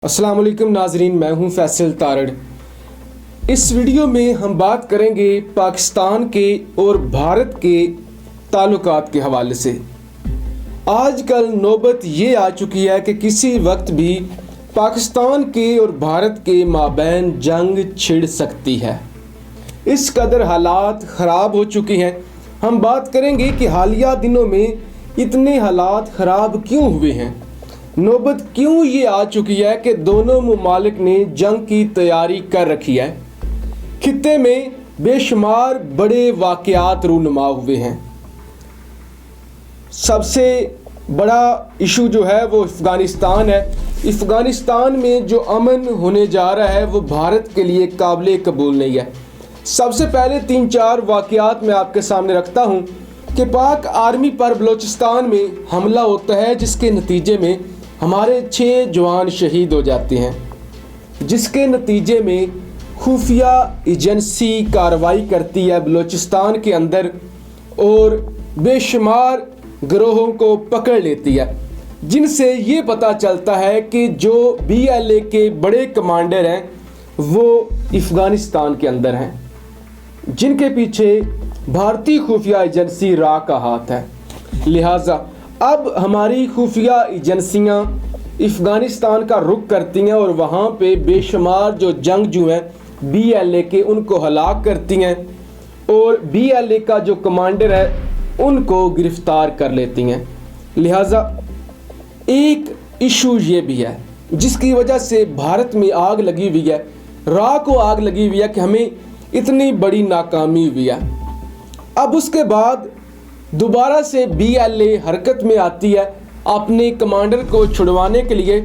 अस्सलाम वालेकुम नाजरीन, मैं हूं फैसल तारड़। इस वीडियो में हम बात करेंगे पाकिस्तान के और भारत के ताल्लुकात के हवाले से। आजकल नौबत ये आ चुकी है कि किसी वक्त भी पाकिस्तान के और भारत के माबैन जंग छिड़ सकती है। इस कदर हालात ख़राब हो चुके हैं। हम बात करेंगे कि हालिया दिनों में इतने हालात ख़राब क्यों हुए हैं, नौबत क्यों ये आ चुकी है कि दोनों ममालिक ने जंग की तैयारी कर रखी है। खित्ते में बेशुमार बड़े वाक़यात रूनुमा हुए हैं। सबसे बड़ा इशू जो है वो अफ़गानिस्तान है। अफ़गानिस्तान में जो अमन होने जा रहा है वो भारत के लिए काबिल कबूल नहीं है। सबसे पहले 3-4 वाक़यात मैं आपके सामने रखता हूँ कि पाक आर्मी पर बलूचिस्तान में हमला होता है, जिसके नतीजे में हमारे 6 जवान शहीद हो जाते हैं, जिसके नतीजे में खुफिया एजेंसी कार्रवाई करती है बलूचिस्तान के अंदर और बेशुमार गिरोहों को पकड़ लेती है, जिनसे ये पता चलता है कि जो BLA के बड़े कमांडर हैं वो अफ़गानिस्तान के अंदर हैं, जिनके पीछे भारतीय खुफिया एजेंसी रा का हाथ है। लिहाजा अब हमारी खुफिया एजेंसियां अफ़गानिस्तान का रुख करती हैं और वहाँ पे बेशुमार जो जंगजू हैं BLA के उनको हलाक करती हैं और BLA का जो कमांडर है उनको गिरफ़्तार कर लेती हैं। लिहाजा एक इशू ये भी है जिसकी वजह से भारत में आग लगी हुई है, रा को आग लगी हुई है कि हमें इतनी बड़ी नाकामी हुई है। अब उसके बाद दोबारा से BLA हरकत में आती है अपने कमांडर को छुड़वाने के लिए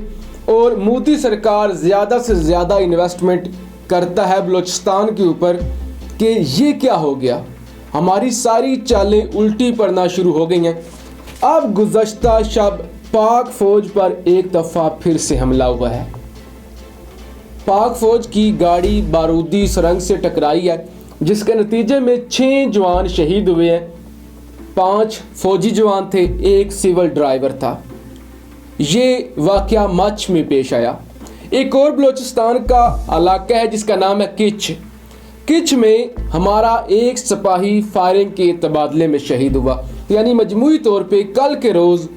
और मोदी सरकार ज़्यादा से ज़्यादा इन्वेस्टमेंट करता है बलूचिस्तान के ऊपर कि ये क्या हो गया, हमारी सारी चालें उल्टी पड़ना शुरू हो गई हैं। अब गुज़श्ता शब पाक फ़ौज पर एक दफ़ा फिर से हमला हुआ है। पाक फ़ौज की गाड़ी बारूदी सुरंग से टकराई है, जिसके नतीजे में 6 जवान शहीद हुए हैं। 5 फौजी जवान थे, 1 सिविल ड्राइवर था। ये वाक़या मच में पेश आया। एक और बलूचिस्तान का इलाका है जिसका नाम है किच में हमारा 1 सिपाही फायरिंग के तबादले में शहीद हुआ। यानी मजमूई तौर पे कल के रोज़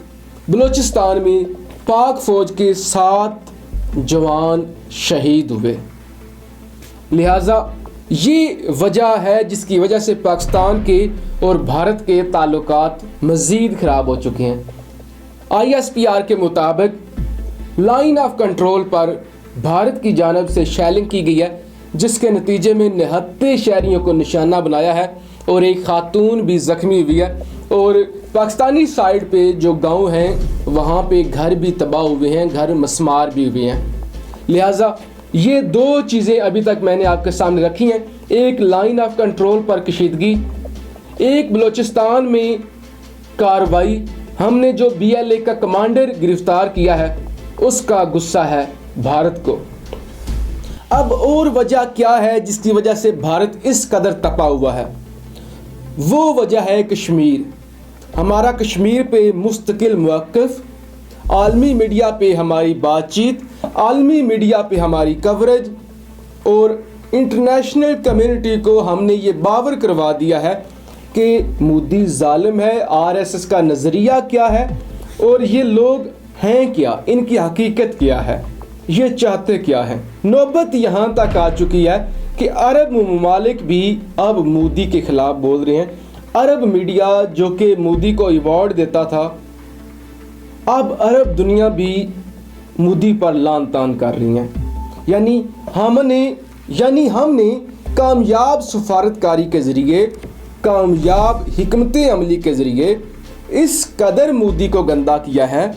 बलूचिस्तान में पाक फ़ौज के 7 जवान शहीद हुए। लिहाजा ये वजह है जिसकी वजह से पाकिस्तान के और भारत के ताल्लुकात मज़ीद ख़राब हो चुके हैं। ISPR के मुताबिक लाइन ऑफ कंट्रोल पर भारत की जानब से शेलिंग की गई है, जिसके नतीजे में 69 शहरियों को निशाना बनाया है और एक खातून भी ज़ख्मी हुई है। और पाकिस्तानी साइड पे जो गांव हैं वहाँ पे घर भी तबाह हुए हैं, घर मस्मार भी हुए हैं। लिहाजा ये 2 चीज़ें अभी तक मैंने आपके सामने रखी हैं। एक लाइन ऑफ कंट्रोल पर कशीदगी, एक बलूचिस्तान में कार्रवाई। हमने जो BLA का कमांडर गिरफ़्तार किया है उसका गुस्सा है भारत को। अब और वजह क्या है जिसकी वजह से भारत इस कदर तपा हुआ है, वो वजह है कश्मीर। हमारा कश्मीर पे मुस्तकिल मौक़िफ़, आलमी मीडिया पे हमारी बातचीत, आलमी मीडिया पे हमारी कवरेज और इंटरनेशनल कम्युनिटी को हमने ये बावर करवा दिया है कि मोदी जालिम है, RSS का नज़रिया क्या है और ये लोग हैं क्या, इनकी हकीकत क्या है, ये चाहते क्या हैं। नौबत यहाँ तक आ चुकी है कि अरब ममालिक भी अब मोदी के ख़िलाफ़ बोल रहे हैं। अरब मीडिया जो कि मोदी को अवार्ड देता था, अब अरब दुनिया भी मोदी पर लान तान कर रही हैं। यानी हमने कामयाब सफारतकारी के ज़रिए, कामयाब हिकमत अमली के ज़रिए इस कदर मोदी को गंदा किया है,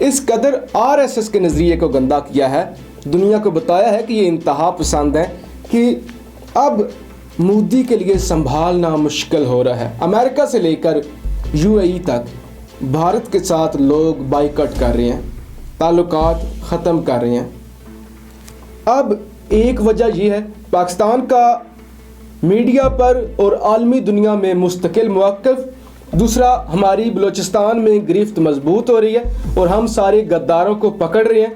इस कदर RSS के नज़रिए को गंदा किया है, दुनिया को बताया है कि ये इंतहा पसंद है कि अब मोदी के लिए संभालना मुश्किल हो रहा है। अमेरिका से लेकर UAE तक भारत के साथ लोग बाइकआउट कर रहे हैं, ताल्लुकात ख़त्म कर रहे हैं। अब एक वजह यह है पाकिस्तान का मीडिया पर और आलमी दुनिया में मुस्तकिल मौक़िफ़, दूसरा हमारी बलूचिस्तान में गिरफ्त मजबूत हो रही है और हम सारे गद्दारों को पकड़ रहे हैं।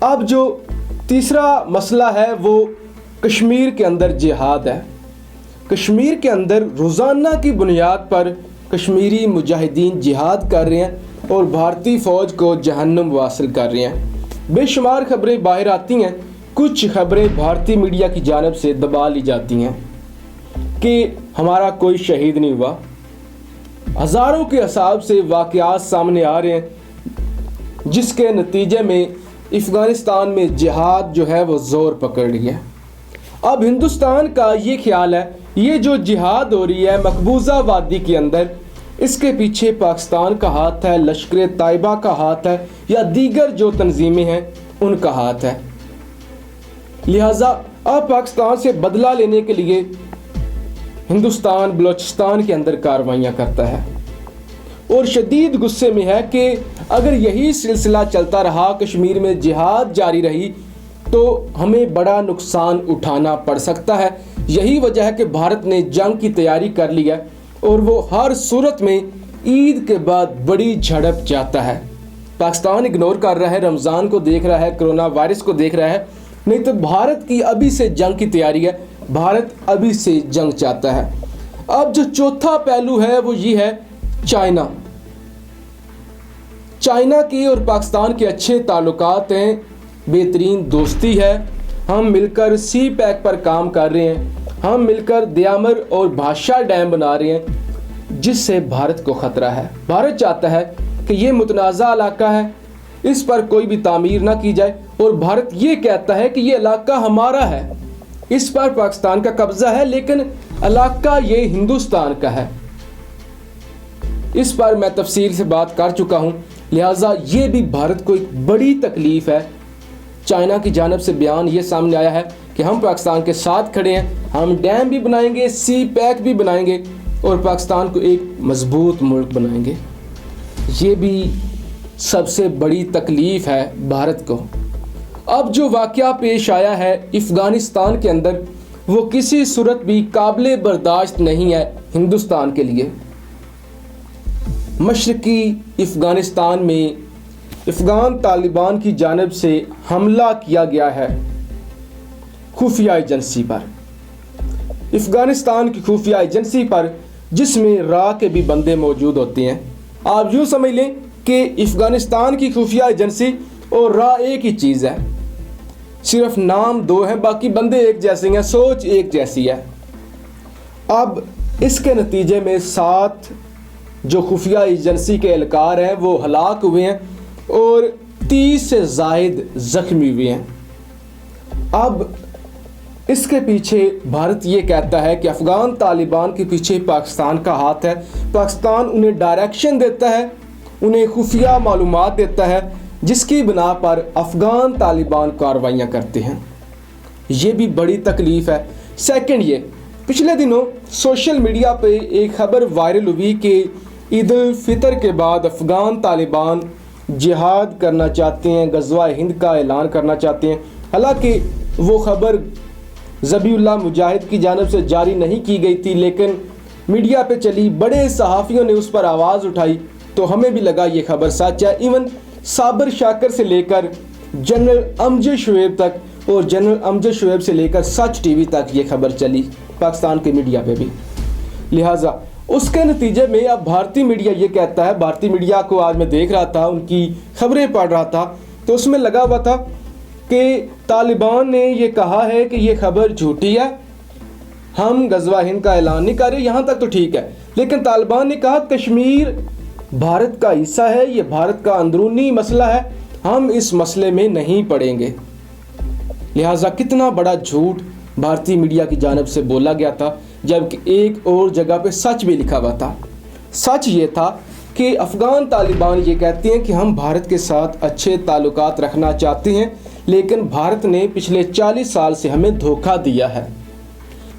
अब जो تیسرا مسئلہ ہے وہ کشمیر کے اندر جہاد ہے۔ کشمیر کے اندر روزانہ کی بنیاد پر کشمیری مجاہدین جہاد کر رہے ہیں اور بھارتی فوج کو جہنم واصل کر رہے ہیں۔ بے شمار خبریں باہر آتی ہیں، کچھ خبریں بھارتی میڈیا کی جانب سے دبا لی جاتی ہیں کہ ہمارا کوئی شہید نہیں ہوا۔ ہزاروں کے حساب سے واقعات سامنے آ رہے ہیں جس کے نتیجے میں افغانستان میں جہاد جو ہے وہ زور پکڑ رہی ہے۔ اب ہندوستان کا یہ خیال ہے یہ جو جہاد ہو رہی ہے مقبوضہ وادی کے اندر، اس کے پیچھے پاکستان کا ہاتھ ہے، لشکر طیبہ کا ہاتھ ہے یا دیگر جو تنظیمیں ہیں ان کا ہاتھ ہے۔ لہٰذا اب پاکستان سے بدلہ لینے کے لیے ہندوستان بلوچستان کے اندر کارروائیاں کرتا ہے اور شدید غصے میں ہے کہ اگر یہی سلسلہ چلتا رہا، کشمیر میں جہاد جاری رہی تو ہمیں بڑا نقصان اٹھانا پڑ سکتا ہے۔ یہی وجہ ہے کہ بھارت نے جنگ کی تیاری کر لی ہے اور وہ ہر صورت میں عید کے بعد بڑی جھڑپ چاہتا ہے۔ پاکستان اگنور کر رہا ہے، رمضان کو دیکھ رہا ہے، کرونا وائرس کو دیکھ رہا ہے، نہیں تو بھارت کی ابھی سے جنگ کی تیاری ہے، بھارت ابھی سے جنگ چاہتا ہے۔ اب جو چوتھا پہلو ہے وہ یہ ہے چائنا۔ چائنا کی اور پاکستان کے اچھے تعلقات ہیں، بہترین دوستی ہے، ہم مل کر سی پیک پر کام کر رہے ہیں، ہم مل کر دیامر اور بھاشا ڈیم بنا رہے ہیں جس سے بھارت کو خطرہ ہے۔ بھارت چاہتا ہے کہ یہ متنازع علاقہ ہے، اس پر کوئی بھی تعمیر نہ کی جائے، اور بھارت یہ کہتا ہے کہ یہ علاقہ ہمارا ہے، اس پر پاکستان کا قبضہ ہے لیکن علاقہ یہ ہندوستان کا ہے۔ اس پر میں تفصیل سے بات کر چکا ہوں، لہٰذا یہ بھی بھارت کو ایک بڑی تکلیف ہے۔ چائنا کی جانب سے بیان یہ سامنے آیا ہے کہ ہم پاکستان کے ساتھ کھڑے ہیں، ہم ڈیم بھی بنائیں گے، سی پیک بھی بنائیں گے اور پاکستان کو ایک مضبوط ملک بنائیں گے۔ یہ بھی سب سے بڑی تکلیف ہے بھارت کو۔ اب جو واقعہ پیش آیا ہے افغانستان کے اندر وہ کسی صورت بھی قابل برداشت نہیں ہے ہندوستان کے لیے۔ مشرقی افغانستان میں افغان طالبان کی جانب سے حملہ کیا گیا ہے خفیہ ایجنسی پر، افغانستان کی خفیہ ایجنسی پر، جس میں را کے بھی بندے موجود ہوتے ہیں۔ آپ یوں سمجھ لیں کہ افغانستان کی خفیہ ایجنسی اور را ایک ہی چیز ہے، صرف نام دو ہیں، باقی بندے ایک جیسے ہیں، سوچ ایک جیسی ہے۔ اب اس کے نتیجے میں 7 جو خفیہ ایجنسی کے اہلکار ہیں وہ ہلاک ہوئے ہیں اور 30 سے زائد زخمی ہوئے ہیں۔ اب اس کے پیچھے بھارت یہ کہتا ہے کہ افغان طالبان کے پیچھے پاکستان کا ہاتھ ہے، پاکستان انہیں ڈائریکشن دیتا ہے، انہیں خفیہ معلومات دیتا ہے، جس کی بنا پر افغان طالبان کارروائیاں کرتے ہیں۔ یہ بھی بڑی تکلیف ہے۔ سیکنڈ، یہ پچھلے دنوں سوشل میڈیا پہ ایک خبر وائرل ہوئی کہ عید الفطر کے بعد افغان طالبان جہاد کرنا چاہتے ہیں، غزوہ ہند کا اعلان کرنا چاہتے ہیں۔ حالانکہ وہ خبر ذبیح اللہ مجاہد کی جانب سے جاری نہیں کی گئی تھی، لیکن میڈیا پہ چلی، بڑے صحافیوں نے اس پر آواز اٹھائی تو ہمیں بھی لگا یہ خبر سچ ہے۔ ایون صابر شاکر سے لے کر جنرل امجد شعیب تک اور جنرل امجد شعیب سے لے کر سچ ٹی وی تک یہ خبر چلی پاکستان کے میڈیا پہ بھی۔ لہٰذا اس کے نتیجے میں اب بھارتی میڈیا یہ کہتا ہے، بھارتی میڈیا کو آج میں دیکھ رہا تھا، ان کی خبریں پڑھ رہا تھا تو اس میں لگا ہوا تھا کہ طالبان نے یہ کہا ہے کہ یہ خبر جھوٹی ہے، ہم غزوہ ہند کا اعلان نہیں کر رہے، یہاں تک تو ٹھیک ہے، لیکن طالبان نے کہا کشمیر بھارت کا حصہ ہے، یہ بھارت کا اندرونی مسئلہ ہے، ہم اس مسئلے میں نہیں پڑیں گے۔ لہٰذا کتنا بڑا جھوٹ بھارتی میڈیا کی جانب سے بولا گیا تھا، جبکہ ایک اور جگہ پہ سچ بھی لکھا ہوا تھا۔ سچ یہ تھا کہ افغان طالبان یہ کہتے ہیں کہ ہم بھارت کے ساتھ اچھے تعلقات رکھنا چاہتے ہیں، لیکن بھارت نے پچھلے 40 سال سے ہمیں دھوکہ دیا ہے،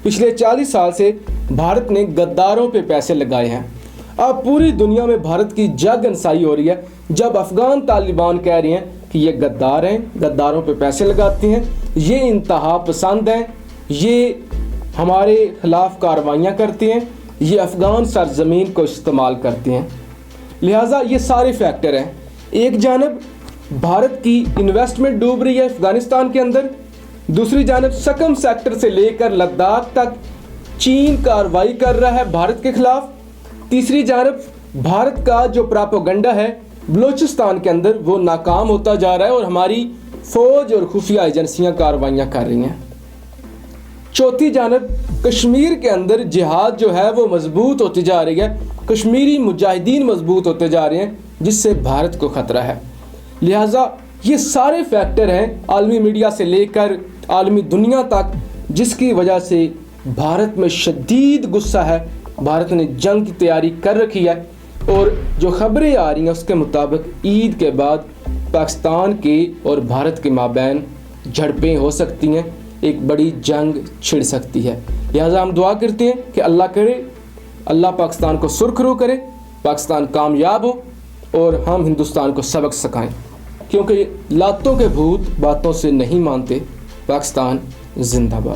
پچھلے 40 سال سے بھارت نے غداروں پہ پیسے لگائے ہیں۔ اب پوری دنیا میں بھارت کی جگ انسائی ہو رہی ہے جب افغان طالبان کہہ رہے ہیں کہ یہ غدار ہیں، غداروں پہ پیسے لگاتے ہیں، یہ انتہا پسند ہیں، یہ ہمارے خلاف کارروائیاں کرتے ہیں، یہ افغان سرزمین کو استعمال کرتے ہیں۔ لہٰذا یہ سارے فیکٹر ہیں۔ ایک جانب भारत की इन्वेस्टमेंट डूब रही है अफगानिस्तान के अंदर, दूसरी जानब सकम सेक्टर से लेकर लद्दाख तक चीन कार्रवाई कर रहा है भारत के खिलाफ, तीसरी जानब भारत का जो प्रोपेगेंडा है बलूचिस्तान के अंदर वो नाकाम होता जा रहा है और हमारी फ़ौज और खुफिया एजेंसियां कार्रवाइयाँ कर रही हैं, चौथी जानब कश्मीर के अंदर जिहाद जो है वो मजबूत होती जा रही है, कश्मीरी मुजाहिदीन मजबूत होते जा रहे हैं जिससे भारत को ख़तरा है। लिहाजा ये सारे फैक्टर हैं आलमी मीडिया से लेकर आलमी दुनिया तक जिसकी वजह से भारत में शदीद गुस्सा है, भारत ने जंग की तैयारी कर रखी है और जो खबरें आ रही हैं उसके मुताबिक ईद के बाद पाकिस्तान के और भारत के माबैन झड़पें हो सकती हैं, एक बड़ी जंग छिड़ सकती है। लिहाजा हम दुआ करते हैं कि अल्लाह करे, अल्लाह पाकिस्तान को सुरखरू करे, पाकिस्तान कामयाब हो और हम हिंदुस्तान को सबक सिखाएं, क्योंकि लातों के भूत बातों से नहीं मानते। पाकिस्तान जिंदाबाद।